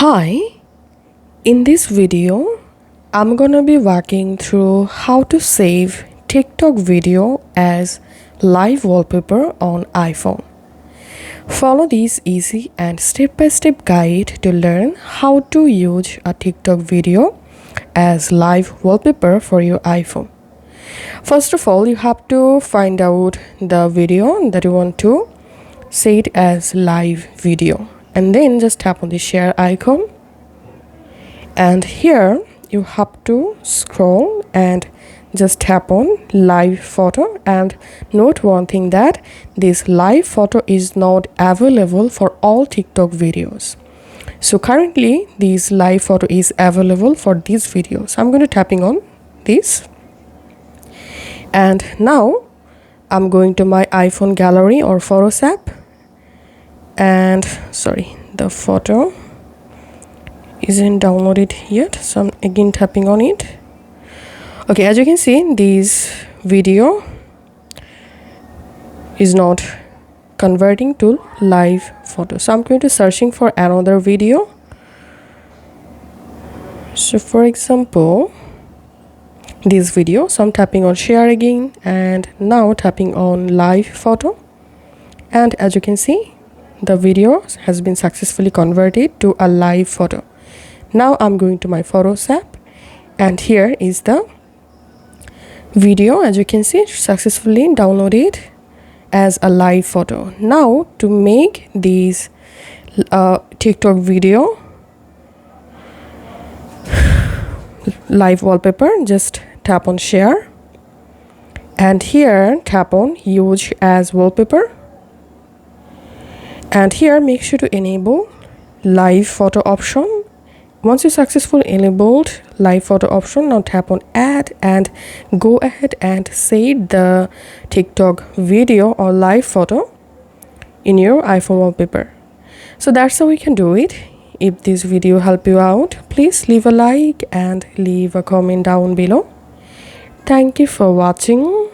Hi, in this video, I'm gonna be walking through how to save TikTok video as live wallpaper on iPhone. Follow this easy and step-by-step guide to learn how to use a TikTok video as live wallpaper for your iPhone. First of all, you have to find out the video that you want to set as live video, and then just tap on the share icon, and here you have to scroll and just tap on live photo. And note one thing, that this live photo is not available for all TikTok videos. So currently this live photo is available for these videos. I'm going to tapping on this, and now I'm going to my iPhone gallery or Photos app, and sorry, the photo isn't downloaded yet, so I'm again tapping on it. Okay, as you can see, this video is not converting to live photo, so I'm going to searching for another video. So for example, this video, so I'm tapping on share again, and now tapping on live photo, and as you can see, the video has been successfully converted to a live photo. Now I'm going to my Photos app, and here is the video. As you can see, successfully downloaded as a live photo. Now to make this TikTok video live wallpaper, just tap on share, and here tap on use as wallpaper, and here make sure to enable live photo option. Once you successfully enabled live photo option, now tap on add and go ahead and set the TikTok video or live photo in your iPhone wallpaper. So that's how we can do it. If this video helped you out, please leave a like and leave a comment down below. Thank you for watching.